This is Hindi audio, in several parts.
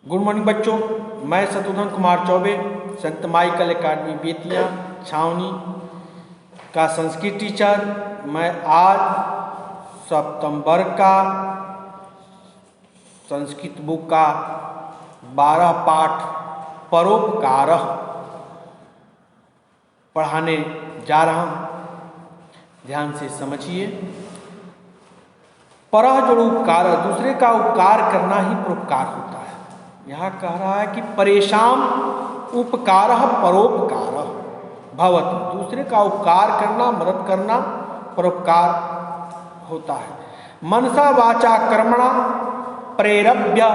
गुड मॉर्निंग बच्चों, मैं शत्रुघ्न कुमार चौबे संत माइकल एकेडमी बेतिया छावनी का संस्कृत टीचर। मैं आज सप्तम वर्ग का संस्कृत बुक का 12 पाठ परोपकार पढ़ाने जा रहा हूँ। ध्यान से समझिए। परह जो उपकार, दूसरे का उपकार करना ही परोपकार होता है। यहाँ कह रहा है कि परेशान उपकार परोपकार भवति, दूसरे का उपकार करना, मदद करना परोपकार होता है। मनसा वाचा कर्मणा प्रेरभ्य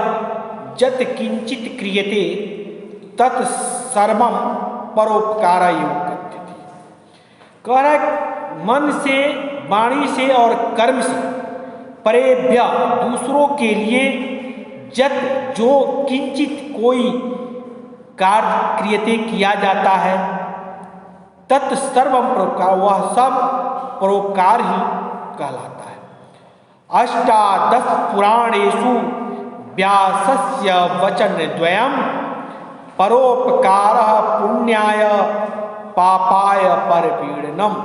जत किंचित क्रियते तत् सर्वं परोपकार कथ्यते। कह रहा है मन से, वाणी से और कर्म से प्रेरभ्य दूसरों के लिए जत जो किंचित कोई कार्य क्रियते किया जाता है तत् सर्वं परोपकार, वह सब परोपकार ही कहलाता है। अष्टादश पुराणेषु व्यासस्य वचनद्वयं परोपकारः पुण्याय पापाय परपीडनम्।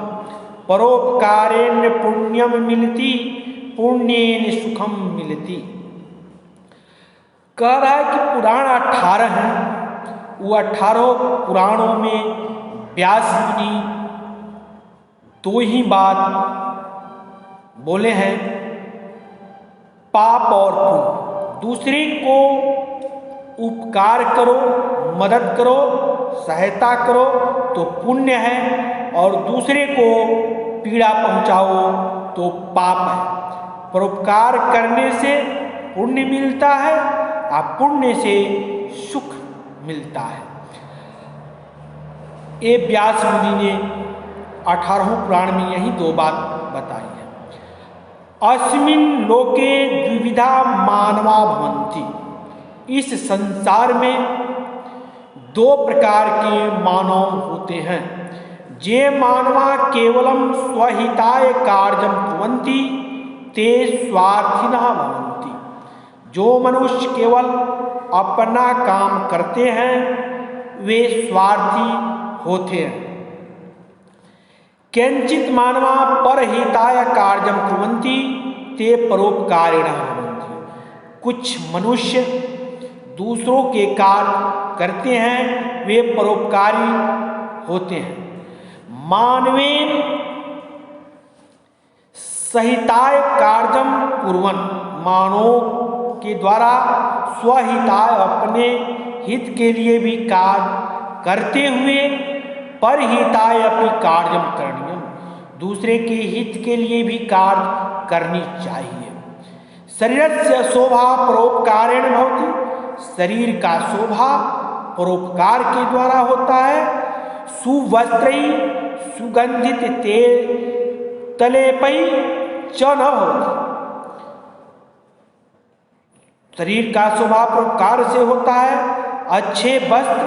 परोपकारेण पुण्यम मिलति पुण्येन सुखम मिलति। कह रहा है कि पुराण 18 हैं। वो 18 पुराणों में व्यास मुनि 2 ही बात बोले हैं, पाप और पुण्य। दूसरे को उपकार करो, मदद करो, सहायता करो तो पुण्य है, और दूसरे को पीड़ा पहुंचाओ तो पाप है। परोपकार करने से पुण्य मिलता है और पुण्य से सुख मिलता है। ये व्यास मुनि ने 18 पुराण में यही 2 बात बताई है। अस्मिन् लोके द्विविधा मानवा भवन्ति। इस संसार में 2 प्रकार के मानव होते हैं। जे मानवा केवलम स्वहिताय कार्यं कुर्वन्ति ते स्वार्थिनः भवन्ति। जो मनुष्य केवल अपना काम करते हैं वे स्वार्थी होते हैं। केंचित मानवा परहिताय कार्यं कुर्वन्ति ते परोपकारिणः भवन्ति। कुछ मनुष्य दूसरों के कार्य करते हैं वे परोपकारी होते हैं। मानवेन सहिताय कार्यं कुर्वन्, मानव के द्वारा स्वहिताय अपने हित के लिए भी कार्य करते हुए परहिताय अपनी कार्यं करणीयम्, दूसरे के हित के लिए भी कार्य करनी चाहिए। शरीरस्य शोभा परोपकारेण भवति। शरीर का शोभा परोपकार के द्वारा होता है। सुवस्त्रै सुगंधित तेल तलेपै च न भवति। शरीर का शोभा परोपकार से होता है। अच्छे वस्त्र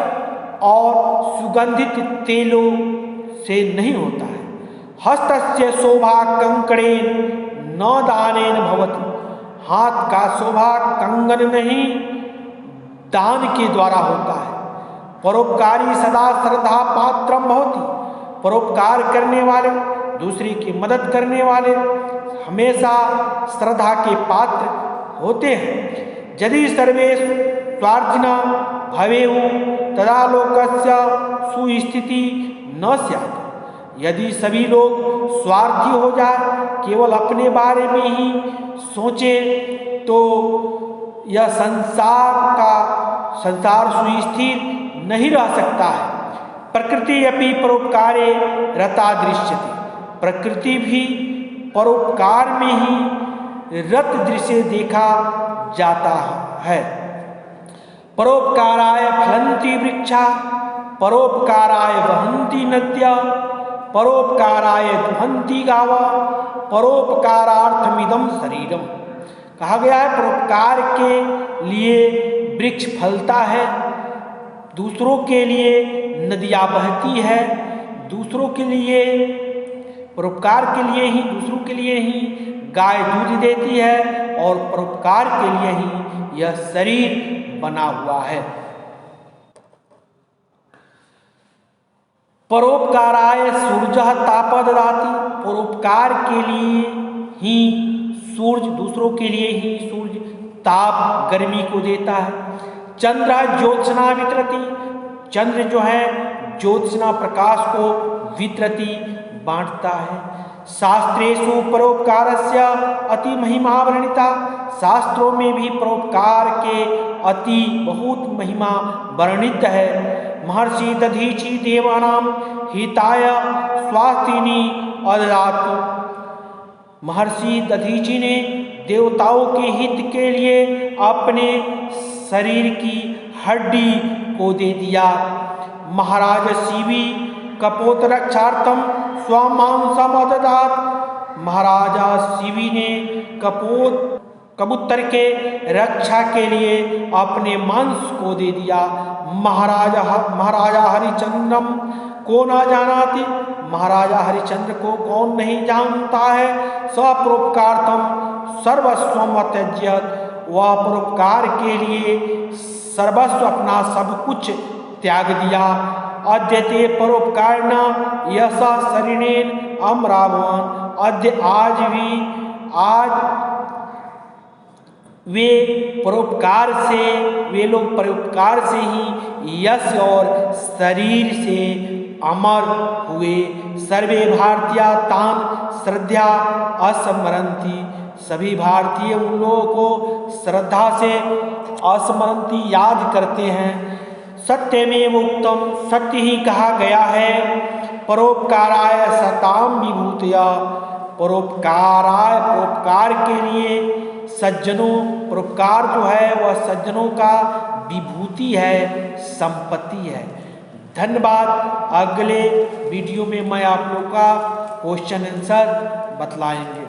और सुगंधित तेलों से नहीं होता है। हस्तस्य शोभा कंकणेन न दानेन भवति। हाथ का शोभा कंगन नहीं, दान के द्वारा होता है। परोपकारी सदा श्रद्धा पात्रम भवति। परोपकार करने वाले, दूसरे की मदद करने वाले हमेशा श्रद्धा के पात्र होते हैं। यदि सर्वे स्वार्थिना भवेयु तदा लोकस्य सुस्थिति न स्यात्। यदि सभी लोग स्वार्थी हो जाए, केवल अपने बारे में ही सोचे तो यह संसार सुस्थिर नहीं रह सकता है। प्रकृति अपि परोपकारे रता दृश्यते। प्रकृति भी परोपकार में ही रत दृश्य देखा जाता है। परोपकाराय फलन्ति वृक्षा परोपकाराय वहन्ति नद्या परोपकाराय दुहन्ति गावा परोपकारार्थमिदं शरीरम। कहा गया है परोपकार के लिए वृक्ष फलता है, दूसरों के लिए नदियाँ बहती है, दूसरों के लिए परोपकार के लिए ही, दूसरों के लिए ही गाय दूध देती है, और परोपकार के लिए ही यह शरीर बना हुआ है। परोपकाराय सूर्यः तापः ददाति, परोपकार के लिए ही सूर्य, दूसरों के लिए ही सूर्य ताप गर्मी को देता है। चंद्र ज्योत्सना वितरति, चंद्र जो है ज्योत्सना प्रकाश को वितरति बांटता है। शास्त्रेषु परोपकारस्य अति महिमा वर्णिता, शास्त्रों में भी परोपकार के अति बहुत महिमा वर्णित है। महर्षि दधीचि देवानां हिताय स्वास्तिनी अददातु, महर्षि दधीचि ने देवताओं के हित के लिए अपने शरीर की हड्डी को दे दिया। महाराज शिवी कपोत रक्षार्थम स्वमांसम अददात, महाराजा शिवी ने कबूतर के रक्षा के लिए अपने मांस को दे दिया। महाराजा हरिचंद्रम को न जानाति, महाराजा हरिचंद्र को कौन नहीं जानता है। स्वपरोपकार्थम सर्वस्वम त्यज्यत, वह परोपकार के लिए सर्वस्व अपना सब कुछ त्याग दिया। अद्यते परोपकारेण यशा शरीरेण अमरावण, आज वे लोग परोपकार से ही यश और शरीर से अमर हुए। सर्वे भारतीय तान श्रद्धा अस्मरन्ति, सभी भारतीय उन लोगों को श्रद्धा से अस्मरन्ति याद करते हैं। सत्यमेव उक्तम, सत्य ही कहा गया है। परोपकाराय सताम विभूतया, परोपकार के लिए सज्जनों, परोपकार जो है वह सज्जनों का विभूति है, संपत्ति है। धन्यवाद। अगले वीडियो में मैं आप लोग का क्वेश्चन आंसर बतलाएंगे।